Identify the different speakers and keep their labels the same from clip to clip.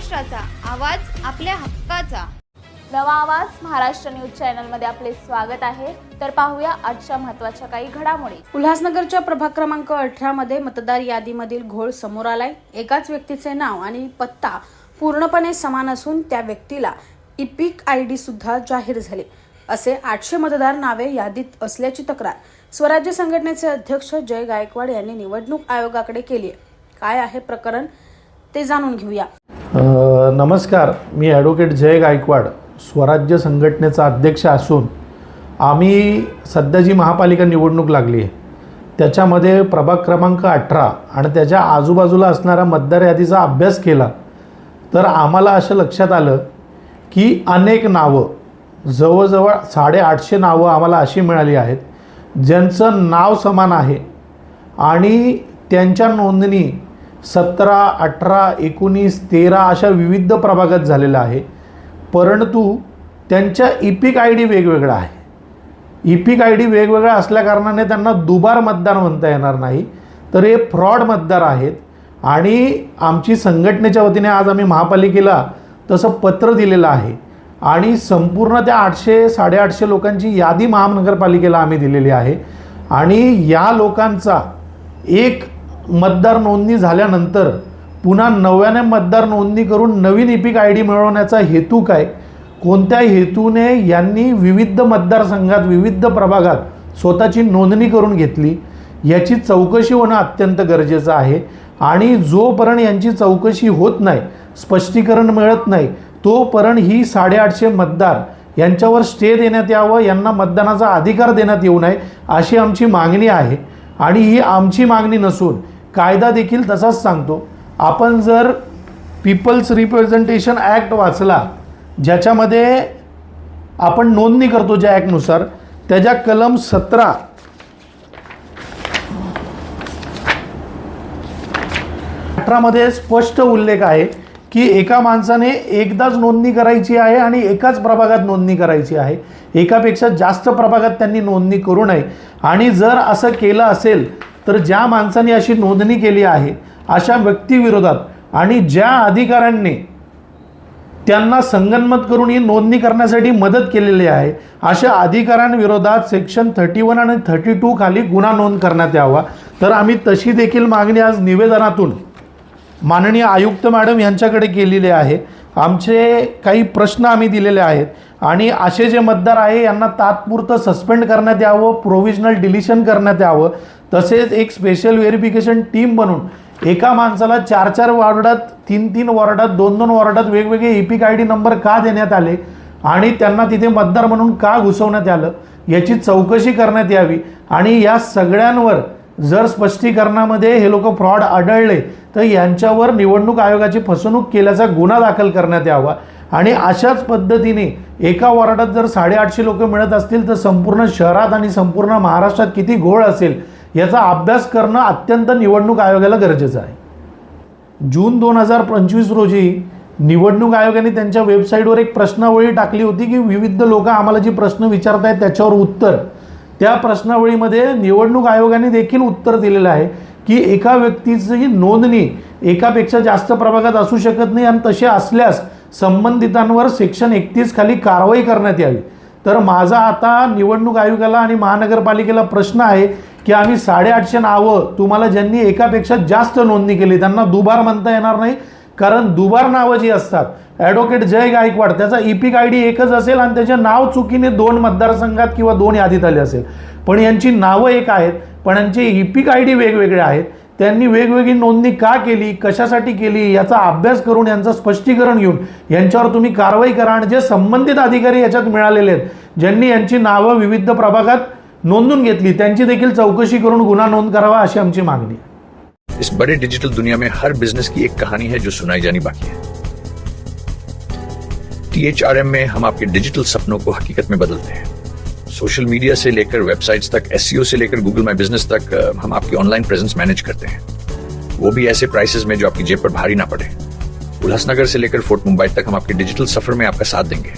Speaker 1: महाराष्ट्राचा आवाज आपल्या हक्काचा.
Speaker 2: नवा आवाज महाराष्ट्र न्यूज चॅनलमध्ये आपले स्वागत आहे. तर पाहूया आजच्या महत्त्वाच्या काही घडामोडी.
Speaker 3: उल्हासनगरच्या प्रभाग क्रमांक 18 मध्ये मतदार यादीमधील घोळ समोर आलाय. एकाच व्यक्तीचे नाव आणि पत्ता पूर्णपणे समान असून त्या व्यक्तीला इपिक आयडी सुद्धा जाहीर झाली. असे 800 मतदार नावे यादीत असल्याची तक्रार स्वराज्य संघटनेचे अध्यक्ष जय गायकवाड यांनी निवडणूक आयोगाकडे केली आहे. काय आहे प्रकरण ते जाणून घेऊया.
Speaker 4: नमस्कार, मी ॲडव्होकेट जय गायकवाड, स्वराज्य संघटनेचा अध्यक्ष असून आम्ही सध्या जी महापालिका निवडणूक लागली आहे त्याच्यामध्ये प्रभाग क्रमांक 18 आणि त्याच्या आजूबाजूला असणाऱ्या मतदार यादीचा अभ्यास केला तर आम्हाला असं लक्षात आलं की अनेक नावं, जवळजवळ 850 नावं आम्हाला अशी मिळाली आहेत ज्यांचं नाव समान आहे आणि त्यांच्या नोंदणी 17, 18, 19, 13 अशा विविध प्रभागात झालेल्या आहे. परंतु त्यांच्या इपिक आय डी वेगवेगळा आहे. इपिक आय डी वेगवेगळा असल्याकारणाने त्यांना दुबार मतदार म्हणता येणार नाही, तर हे फ्रॉड मतदार आहेत. आणि आमची संघटनेच्या वतीने आज आम्ही महापालिकेला तसं पत्र दिलेलं आहे आणि संपूर्ण त्या 800, 850 लोकांची यादी महानगरपालिकेला आम्ही दिलेली आहे. आणि या लोकांचा एक मतदार नोंदणी झाल्यानंतर पुन्हा नव्याने मतदार नोंदणी करून नवीन इपिक आय डी मिळवण्याचा हेतू काय, कोणत्या हेतूने यांनी विविध मतदारसंघात, विविध प्रभागात स्वतःची नोंदणी करून घेतली, याची चौकशी होणं अत्यंत गरजेचं आहे. आणि जोपर्यंत यांची चौकशी होत नाही, स्पष्टीकरण मिळत नाही, तोपर्यंत ही 850 मतदार यांच्यावर स्टे देण्यात यावं, यांना मतदानाचा अधिकार देण्यात येऊ नये अशी आमची मागणी आहे. आणि ही आमची मागणी नसून कायदा देखील तसाच सांगतो. आपण जर पीपल्स रिप्रेझेंटेशन ॲक्ट वाचला, ज्याच्यामध्ये आपण नोंदणी करतो ज्या ॲक्टनुसार, त्याच्या कलम 17 18 स्पष्ट उल्लेख आहे की एका माणसाने एकदाच नोंदणी करायची आहे आणि एकाच प्रभागात नोंदणी करायची आहे. एकापेक्षा जास्त प्रभागात त्यांनी नोंदणी करू नये. आणि जर असं केलं असेल तर ज्या माणसाने अशी नोंदणी केली आहे अशा व्यक्तीविरोधात आणि ज्या अधिकाऱ्यांनी त्यांना संगनमत करून ही नोंदणी करण्यासाठी मदत केलेली आहे अशा अधिकाऱ्यांविरोधात सेक्शन 31 आणि 32 खाली गुन्हा नोंद करण्यात यावा. तर आम्ही तशी देखील मागणी आज निवेदनातून माननीय आयुक्त मॅडम यांच्याकडे केलेले आहे. आमचे काही प्रश्न आम्ही दिलेले आहेत आणि असे जे मतदार आहे यांना तात्पुरतं सस्पेंड करण्यात यावं, प्रोव्हिजनल डिलिशन करण्यात यावं. तसेच एक स्पेशल व्हेरिफिकेशन टीम बनवून एका माणसाला 4-4 वॉर्डात, 3-3 वॉर्डात, 2-2 वॉर्डात वेगवेगळे इपिक आय डी नंबर का देण्यात आले आणि त्यांना तिथे मतदार म्हणून का घुसवण्यात आलं याची चौकशी करण्यात यावी. आणि या सगळ्यांवर जर स्पष्टीकरणामध्ये हे लोक फ्रॉड आढळले तर यांच्यावर निवडणूक आयोगाची फसवणूक केल्याचा गुन्हा दाखल करण्यात यावा. आणि अशाच पद्धतीने एका वॉर्डात जर 850 लोक मिळत असतील तर संपूर्ण शहरात आणि संपूर्ण महाराष्ट्रात किती घोळ असेल याचा अभ्यास करणं अत्यंत निवडणूक आयोगाला गरजेचं आहे. जून 2025 रोजी निवडणूक आयोगाने त्यांच्या वेबसाईटवर एक प्रश्नावळी टाकली होती की विविध लोक आम्हाला जी प्रश्न विचारतायत त्याच्यावर उत्तर. त्या प्रश्नावळीमध्ये निवडणूक आयोगाने देखील उत्तर दिलेलं आहे की एका व्यक्तीची नोंदणी एकापेक्षा जास्त प्रभागात असू शकत नाही आणि तसे असल्यास संबंधितांवर सेक्शन 31 खाली कारवाई करण्यात यावी. तर माझा आता निवडणूक आयोगाला आणि महानगरपालिकेला प्रश्न आहे की आम्ही 850 नावं तुम्हाला ज्यांनी एकापेक्षा जास्त नोंदणी केली त्यांना दुबार म्हणता येणार नाही. कारण दुबार नावं जी असतात, ॲडव्होकेट जय गायकवाड त्याचा इपिक आय डी एकच असेल आणि त्याचे नाव चुकीने 2 मतदारसंघात किंवा 2 यादीत आले असेल, पण यांची नावं एक आहेत पण यांचे इपिक आय डी वेगवेगळे आहेत. त्यांनी वेगवेगळी नोंदणी का केली, कशासाठी केली याचा अभ्यास करून यांचं स्पष्टीकरण घेऊन यांच्यावर तुम्ही कारवाई करा. आणि जे संबंधित अधिकारी याच्यात मिळालेले आहेत, ज्यांनी यांची नावं विविध प्रभागात नोंदून घेतली, त्यांची देखील चौकशी करून गुन्हा नोंद करावा अशी आमची मागणी आहे.
Speaker 5: इस बड़े डिजिटल दुनिया में हर बिजनेस की एक कहानी है जो सुनाई जानी बाकी है. THRM में हम आपके डिजिटल सपनों को हकीकत में बदलते हैं. सोशल मीडिया से लेकर वेबसाइट्स तक, SEO से लेकर गूगल माई बिजनेस तक हम आपकी ऑनलाइन प्रेजेंस मैनेज करते हैं, वो भी ऐसे प्राइसेस में जो आपकी जेब पर भारी ना पड़े. उल्लासनगर से लेकर फोर्ट मुंबई तक हम आपके डिजिटल सफर में आपका साथ देंगे.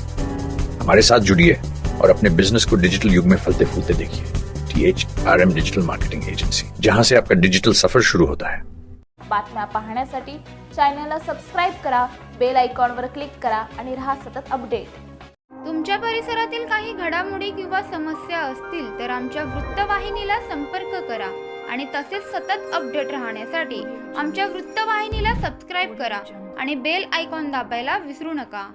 Speaker 5: हमारे साथ जुड़िए और अपने बिजनेस को डिजिटल युग में फलते फूलते देखिए. THRM डिजिटल मार्केटिंग एजेंसी, जहां से आपका डिजिटल सफर शुरू होता है.
Speaker 2: बातम्या पाहण्यासाठी चॅनलला सबस्क्राईब करा, बेल आयकॉनवर क्लिक करा आणि राहा सतत अपडेट.
Speaker 1: तुमच्या परिसरातील काही घडामोडी किंवा समस्या असतील तर आमच्या वृत्तवाहिनीला संपर्क करा आणि तसेच सतत अपडेट राहण्यासाठी आमच्या वृत्तवाहिनीला सबस्क्राईब करा आणि बेल आयकॉन दाबायला विसरू नका.